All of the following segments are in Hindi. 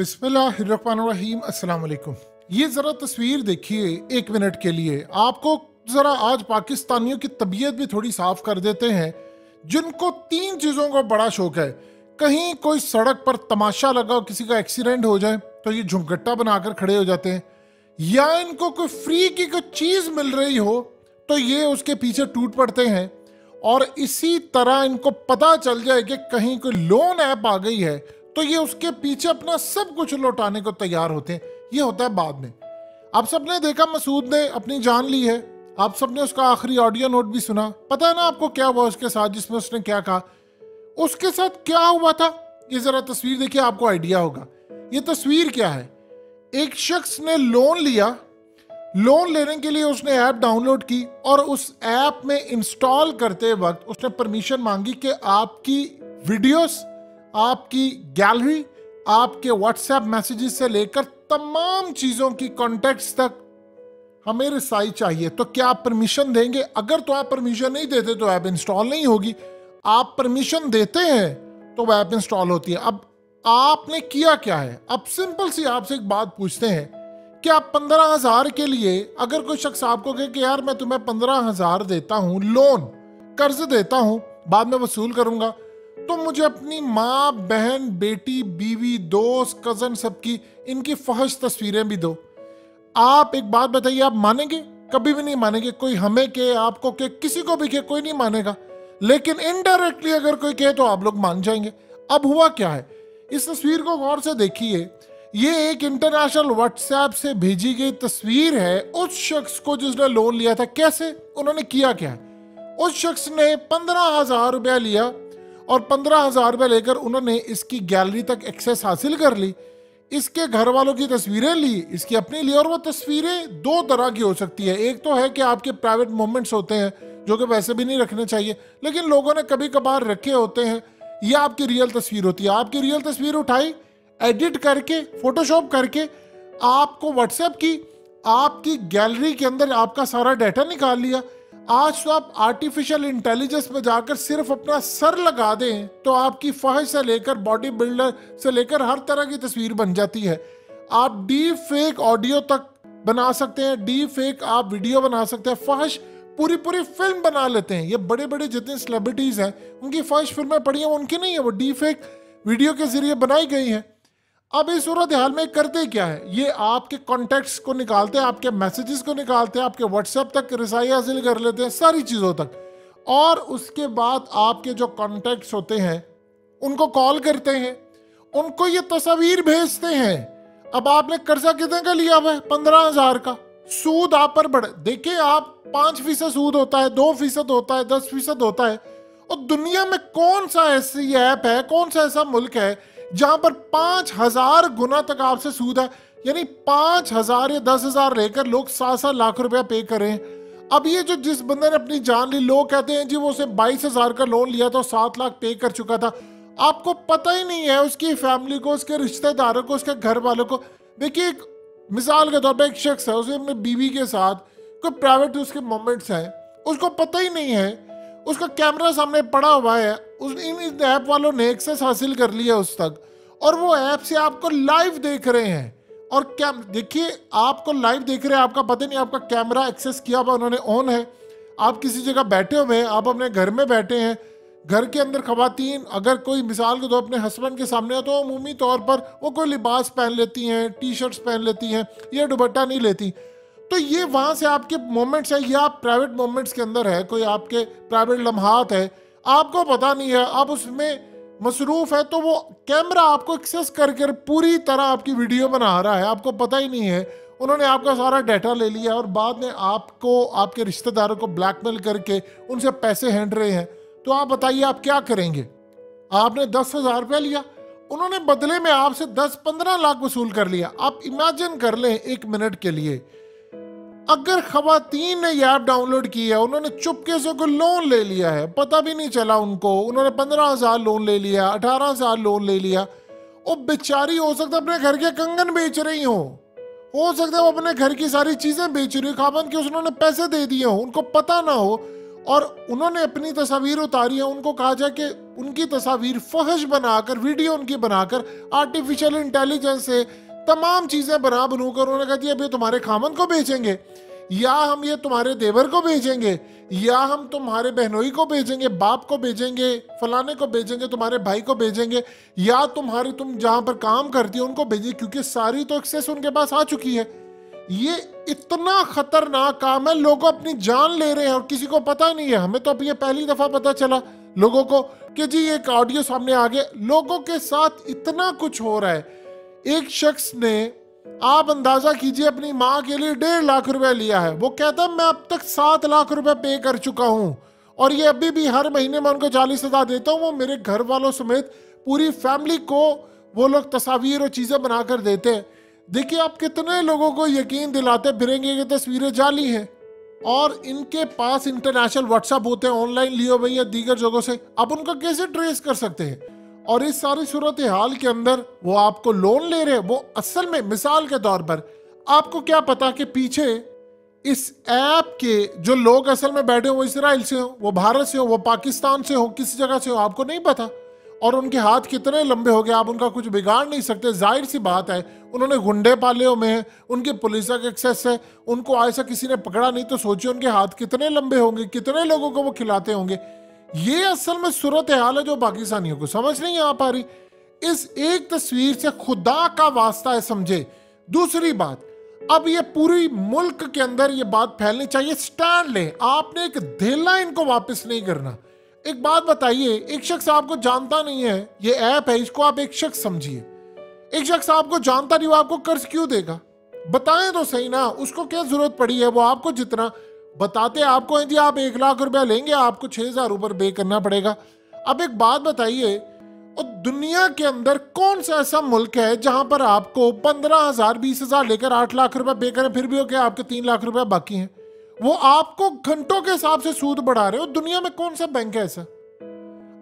बिस्मिल्लाहिर्रहमानिर्रहीम अस्सलाम वालेकुम। ये ज़रा तस्वीर देखिए एक मिनट के लिए, आपको ज़रा आज पाकिस्तानियों की तबीयत भी थोड़ी साफ कर देते हैं जिनको तीन चीज़ों का बड़ा शौक है। कहीं कोई सड़क पर तमाशा लगा हो, किसी का एक्सीडेंट हो जाए तो ये झुमगट्टा बनाकर खड़े हो जाते हैं, या इनको कोई फ्री की कोई चीज़ मिल रही हो तो ये उसके पीछे टूट पड़ते हैं। और इसी तरह इनको पता चल जाए कि कहीं कोई लोन ऐप आ गई है तो ये उसके पीछे अपना सब कुछ लौटाने को तैयार होते हैं। ये होता है बाद में। आप सबने देखा मसूद ने अपनी जान ली है, आप सबने उसका आखिरी ऑडियो नोट भी सुना। पता है ना आपको क्या हुआ उसके साथ, जिसमें उसने क्या कहा, उसके साथ क्या हुआ था। ये जरा तस्वीर देखिए, आपको आइडिया होगा। ये तस्वीर क्या है, एक शख्स ने लोन लिया, लोन लेने के लिए उसने ऐप डाउनलोड की और उस ऐप में इंस्टॉल करते वक्त उसने परमिशन मांगी कि आपकी वीडियोस, आपकी गैलरी, आपके व्हाट्सएप मैसेजेस से लेकर तमाम चीज़ों की कॉन्टेक्ट्स तक हमें रसाई चाहिए। तो क्या आप परमिशन देंगे? अगर तो आप परमिशन नहीं देते तो ऐप इंस्टॉल नहीं होगी। आप परमिशन देते हैं तो वह ऐप इंस्टॉल होती है। अब आपने किया क्या है? अब सिंपल सी आपसे एक बात पूछते हैं कि आप 15,000 के लिए अगर कोई शख्स आपको कहे कि यार मैं तुम्हें 15,000 देता हूं, लोन कर्ज देता हूं, बाद में वसूल करूंगा, तो मुझे अपनी माँ, बहन, बेटी, बीवी, दोस्त, कजन, सबकी इनकी फहश तस्वीरें भी दो। आप एक बात बताइए, आप मानेंगे? कभी भी नहीं मानेंगे। कोई हमें के, आपको के, किसी को भी के, कोई नहीं मानेगा। लेकिन इनडायरेक्टली अगर कोई कहे तो आप लोग मान जाएंगे। अब हुआ क्या है, इस तस्वीर को गौर से देखिए। ये एक इंटरनेशनल व्हाट्सएप से भेजी गई तस्वीर है उस शख्स को जिसने लोन लिया था। कैसे, उन्होंने किया क्या है, उस शख्स ने 15,000 रुपया लिया और 15,000 रुपया लेकर उन्होंने इसकी गैलरी तक एक्सेस हासिल कर ली, इसके घर वालों की तस्वीरें ली, इसकी अपनी ली। और वो तस्वीरें दो तरह की हो सकती है। एक तो है कि आपके प्राइवेट मोमेंट्स होते हैं जो कि वैसे भी नहीं रखने चाहिए, लेकिन लोगों ने कभी कभार रखे होते हैं। ये आपकी रियल तस्वीर होती है। आपकी रियल तस्वीर उठाई, एडिट करके, फोटोशॉप करके आपको व्हाट्सएप की, आपकी गैलरी के अंदर आपका सारा डाटा निकाल लिया। आज तो आप आर्टिफिशियल इंटेलिजेंस में जाकर सिर्फ अपना सर लगा दें तो आपकी ख्वाहिश से लेकर बॉडी बिल्डर से लेकर हर तरह की तस्वीर बन जाती है। आप डीप फेक ऑडियो तक बना सकते हैं, डीप फेक आप वीडियो बना सकते हैं, ख्वाहिश पूरी पूरी फिल्म बना लेते हैं। ये बड़े बड़े जितने सेलिब्रिटीज हैं उनकी ख्वाहिश फिल्में पड़ी हैं, उनकी नहीं है, वो डीप फेक वीडियो के जरिए बनाई गई हैं। अब इस सूरत हाल में करते क्या है, ये आपके कॉन्टेक्ट्स को निकालते हैं, आपके मैसेजेस को निकालते हैं, आपके व्हाट्सएप तक रसाई हासिल कर लेते हैं, सारी चीज़ों तक। और उसके बाद आपके जो कॉन्टेक्ट्स होते हैं उनको कॉल करते हैं, उनको ये तस्वीर भेजते हैं। अब आपने कर्जा कितने का लिया हुआ है? 15,000 का। सूद आप पर बढ़े, देखिए आप 5% सूद होता है, 2% होता है, 10% होता है। और दुनिया में कौन सा ऐसी ऐप है, कौन सा ऐसा मुल्क है जहां पर 5,000 गुना तक आपसे सूद है? यानी 5,000 या 10,000 लेकर लोग 7-7 लाख रुपया पे करें। अब ये जो जिस बंदे ने अपनी जान ली, लोग कहते हैं जी वो उसे 22,000 का लोन लिया था, 7 लाख पे कर चुका था। आपको पता ही नहीं है उसकी फैमिली को, उसके रिश्तेदारों को, उसके घर वालों को। देखिए एक मिसाल के तौर पर एक शख्स है, उसे अपनी बीवी के साथ कोई प्राइवेट उसके मोमेंट्स हैं, उसको पता ही नहीं है, उसका कैमरा सामने पड़ा हुआ है, इन ऐप वालों ने एक्सेस हासिल कर लिया उस तक, और वो ऐप से आपको लाइव देख रहे हैं। और क्या देखिए, आपको लाइव देख रहे हैं, आपका पता नहीं आपका कैमरा एक्सेस किया हुआ उन्होंने ऑन है। आप किसी जगह बैठे हुए हैं, आप अपने घर में बैठे हैं, घर के अंदर खवातीन अगर कोई मिसाल के तौर अपने हस्बैंड के सामने है तो अमूमी तौर पर वो कोई लिबास पहन लेती हैं, टी शर्ट्स पहन लेती हैं, ये दुपट्टा नहीं लेती। तो ये वहाँ से आपके मोमेंट्स है, ये आप प्राइवेट मोमेंट्स के अंदर है, कोई आपके प्राइवेट लम्हात है, आपको पता नहीं है, आप उसमें मसरूफ़ है, तो वो कैमरा आपको एक्सेस करके पूरी तरह आपकी वीडियो बना रहा है, आपको पता ही नहीं है। उन्होंने आपका सारा डाटा ले लिया और बाद में आपको, आपके रिश्तेदारों को ब्लैकमेल करके उनसे पैसे हैंड रहे हैं। तो आप बताइए आप क्या करेंगे? आपने 10,000 रुपया लिया, उन्होंने बदले में आपसे 10-15 लाख वसूल कर लिया। आप इमेजिन कर लें एक मिनट के लिए, अगर खवातीन ने ये ऐप डाउनलोड की है, उन्होंने चुपके से कोई लोन ले लिया है, पता भी नहीं चला उनको, उन्होंने 15,000 लोन ले लिया, 18,000 लोन ले लिया। वो बेचारी हो सकता है अपने घर के कंगन बेच रही हो सकता है वो अपने घर की सारी चीजें बेच रही हो, खामन के उन्होंने पैसे दे दिए हो, उनको पता ना हो। और उन्होंने अपनी तस्वीर उतारी है, उनको कहा जाए कि उनकी तस्वीर फहश बनाकर, वीडियो उनकी बनाकर, आर्टिफिशियल इंटेलिजेंस से तमाम चीजें बनूकर उन्होंने कहा जी अभी तुम्हारे खामन को बेचेंगे, या हम ये तुम्हारे देवर को बेचेंगे, या हम तुम्हारे बहनोई को बेचेंगे, बाप को बेचेंगे, फलाने को बेचेंगे, तुम्हारे भाई को बेचेंगे, या तुम जहां पर काम करती हो उनको भेजिए, क्योंकि सारी तो एक्सेस उनके पास आ चुकी है। ये इतना खतरनाक काम है, लोग अपनी जान ले रहे हैं और किसी को पता नहीं है। हमें तो अब ये पहली दफा पता चला लोगों को कि जी एक ऑडियो सामने आ गया। लोगों के साथ इतना कुछ हो रहा है। एक शख्स ने, आप अंदाजा कीजिए, अपनी माँ के लिए 1.5 लाख रुपए लिया है। वो कहता है मैं अब तक 7 लाख रुपए पे कर चुका हूं और ये अभी भी हर महीने मैं उनको 40,000 देता हूं। वो मेरे घर वालों समेत पूरी फैमिली को वो लोग तस्वीर और चीजें बनाकर देते हैं। देखिए आप कितने लोगों को यकीन दिलाते फिरेंगे कि तस्वीरें जाली हैं, और इनके पास इंटरनेशनल व्हाट्सएप होते हैं, ऑनलाइन लियो भाई या दीगर जगहों से, आप उनका कैसे ट्रेस कर सकते हैं? और इस सारी सूरत हाल के अंदर वो आपको लोन ले रहे हैं। वो असल में मिसाल के तौर पर, आपको क्या पता कि पीछे इस ऐप के जो लोग असल में बैठे हो वो इसराइल से हो, वो भारत से हो, वो पाकिस्तान से हो, किसी जगह से हो, आपको नहीं पता। और उनके हाथ कितने लंबे हो गए, आप उनका कुछ बिगाड़ नहीं सकते। जाहिर सी बात है उन्होंने गुंडे पाले हुए हैं, उनकी पुलिस का एक्सेस है, उनको ऐसा किसी ने पकड़ा नहीं तो सोचिए उनके हाथ कितने लंबे होंगे, कितने लोगों को वो खिलाते होंगे। ये असल में सूरत हाल है जो पाकिस्तानियों को समझ नहीं आ पा रही। इस एक तस्वीर से खुदा का वास्ता है समझे। दूसरी बात, अब ये पूरी मुल्क के अंदर ये बात फैलनी चाहिए, स्टैंड ले। आपने एक धेला इनको वापस नहीं करना। एक बात बताइए, एक शख्स आपको जानता नहीं है, ये ऐप है, इसको आप एक शख्स समझिए। एक शख्स आपको जानता नहीं, वो आपको कर्ज क्यों देगा? बताएं तो सही ना, उसको क्या जरूरत पड़ी है? वो आपको जितना बताते आपको है जी आप 1 लाख रुपया लेंगे, आपको 6,000 ऊपर पे करना पड़ेगा। अब एक बात बताइए, और दुनिया के अंदर कौन सा ऐसा मुल्क है जहां पर आपको 15,000 20,000 लेकर 8 लाख रुपया पे करें, फिर भी हो क्या आपके 3 लाख रुपया बाकी हैं? वो आपको घंटों के हिसाब से सूद बढ़ा रहे हो। दुनिया में कौन सा बैंक है ऐसा?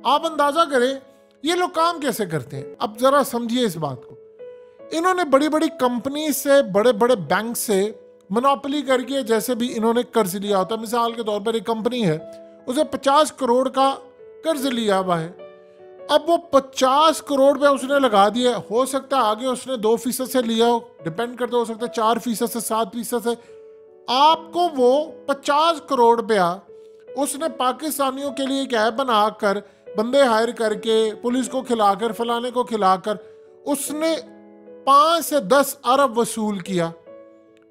आप अंदाजा करें ये लोग काम कैसे करते हैं। अब जरा समझिए इस बात को। इन्होंने बड़ी बड़ी कंपनी से, बड़े बड़े बैंक से मोनोपोली करके जैसे भी इन्होंने कर्ज लिया होता है। मिसाल के तौर पर एक कंपनी है, उसे 50 करोड़ का कर्ज लिया हुआ है। अब वो 50 करोड़ पे उसने लगा दिया। हो सकता है आगे उसने 2% से लिया हो, डिपेंड करता हो सकता है 4% से, 7% से। आपको वो 50 करोड़ रुपया उसने पाकिस्तानियों के लिए एक ऐप बनाकर, बंदे हायर करके, पुलिस को खिलाकर, फलाने को खिलाकर उसने 5 से 10 अरब वसूल किया।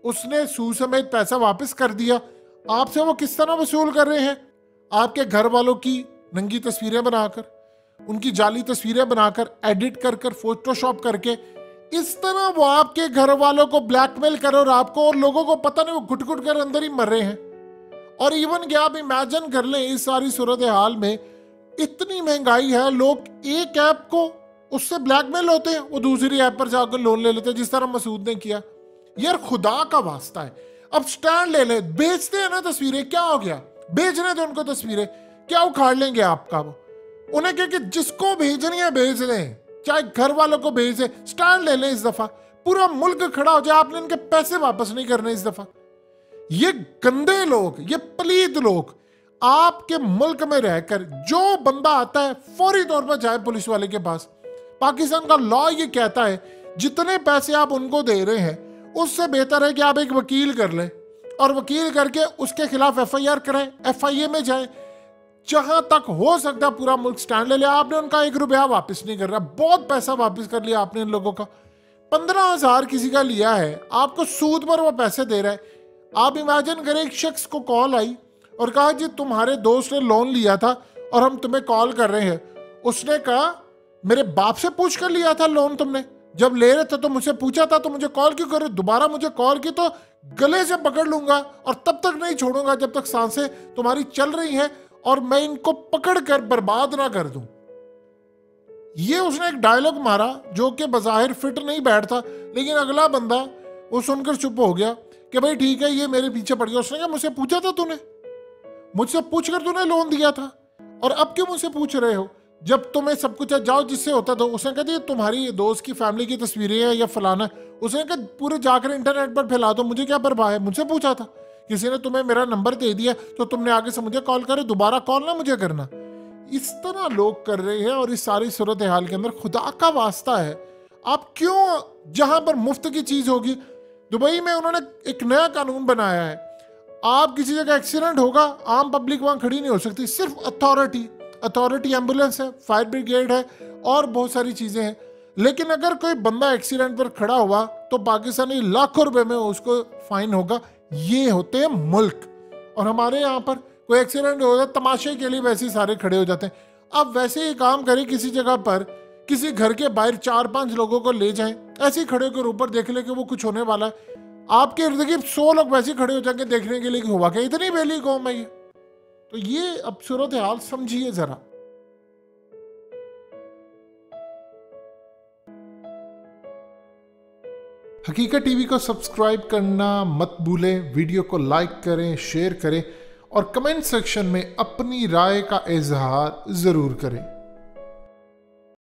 उसने सूद समेत पैसा वापस कर दिया। आपसे वो किस तरह वसूल कर रहे हैं? आपके घर वालों की नंगी तस्वीरें बनाकर, उनकी जाली तस्वीरें बनाकर, एडिट कर फोटोशॉप करके, इस तरह वो आपके घर वालों को ब्लैकमेल करे और आपको और लोगों को पता नहीं वो घुट घुट कर अंदर ही मर रहे हैं। और इवन क्या आप इमेजिन कर लें, इस सारी सूरत हाल में इतनी महंगाई है, लोग एक ऐप को उससे ब्लैकमेल होते हैं, वो दूसरी ऐप पर जाकर लोन ले लेते हैं, जिस तरह मसूद ने किया। यार खुदा का वास्ता है, अब स्टैंड ले ले। बेचते हैं ना तस्वीरें, क्या हो गया? बेचने दो उनको तस्वीरें, क्या उखाड़ लेंगे आपका? वो उन्हें क्या कि जिसको भेजनी है भेज लें, चाहे घर वालों को भेज दें। स्टैंड ले लें इस दफा, पूरा मुल्क खड़ा हो जाए। आपने इनके पैसे वापस नहीं करने इस दफा। ये गंदे लोग, ये पलीद लोग आपके मुल्क में रहकर, जो बंदा आता है फौरी तौर पर जाए पुलिस वाले के पास। पाकिस्तान का लॉ ये कहता है जितने पैसे आप उनको दे रहे हैं उससे बेहतर है कि आप एक वकील कर लें और वकील करके उसके खिलाफ FIR करें, FIA में जाए। जहां तक हो सकता पूरा मुल्क स्टैंड ले लिया। आपने उनका 1 रुपया वापस नहीं कर रहा, बहुत पैसा वापस कर लिया आपने इन लोगों का। 15,000 किसी का लिया है, आपको सूद पर वो पैसे दे रहा है। आप इमेजिन करें, एक शख्स को कॉल आई और कहा जी तुम्हारे दोस्त ने लोन लिया था और हम तुम्हें कॉल कर रहे हैं। उसने कहा मेरे बाप से पूछ कर लिया था लोन तुमने, जब ले रहे थे तो मुझसे पूछा था, तो मुझे कॉल क्यों कर रहे? दोबारा मुझे कॉल की तो गले से पकड़ लूंगा और तब तक नहीं छोड़ूंगा जब तक सांसें तुम्हारी चल रही हैं और मैं इनको पकड़ कर बर्बाद ना कर दूं। ये उसने एक डायलॉग मारा जो कि बज़ाहिर फिट नहीं बैठता, लेकिन अगला बंदा वो सुनकर चुप हो गया कि भाई ठीक है ये मेरे पीछे पड़ गया। उसने कहा मुझसे पूछा था तूने, मुझसे पूछकर तूने लोन दिया था और अब क्यों मुझसे पूछ रहे हो जब तुम्हें सब कुछ है, जाओ जिससे होता था। उसने कहा तुम्हारी दोस्त की फैमिली की तस्वीरें हैं या फलाना। उसने कहा पूरे जाकर इंटरनेट पर फैला दो, मुझे क्या परवाह है, मुझसे पूछा था। किसी ने तुम्हें मेरा नंबर दे दिया तो तुमने आगे से मुझे कॉल करे, दोबारा कॉल ना मुझे करना। इस तरह लोग कर रहे हैं। और इस सारी सूरत हाल के अंदर खुदा का वास्ता है, आप क्यों, जहां पर मुफ्त की चीज होगी, दुबई में उन्होंने एक नया कानून बनाया है, आप किसी जगह एक्सीडेंट होगा, आम पब्लिक वहां खड़ी नहीं हो सकती, सिर्फ अथॉरिटी एम्बुलेंस है, फायर ब्रिगेड है और बहुत सारी चीजें हैं। लेकिन अगर कोई बंदा एक्सीडेंट पर खड़ा हुआ तो पाकिस्तानी लाखों रुपए में उसको फाइन होगा। ये होते हैं मुल्क। और हमारे यहाँ पर कोई एक्सीडेंट हो जाए, तमाशे के लिए वैसे ही सारे खड़े हो जाते हैं। अब वैसे ही काम करें, किसी जगह पर किसी घर के बाहर 4-5 लोगों को ले जाएं, ऐसे ही खड़े होकर ऊपर देख ले कि वो कुछ होने वाला है, आपके इर्द गिर्द 100 लोग वैसे ही खड़े हो जाएंगे देखने के लिए कि हुआ क्या। इतनी बेली कौम है ये। तो ये अब सूरत हाल समझिए जरा। हकीकत टीवी को सब्सक्राइब करना मत भूलें, वीडियो को लाइक करें, शेयर करें और कमेंट सेक्शन में अपनी राय का इजहार जरूर करें।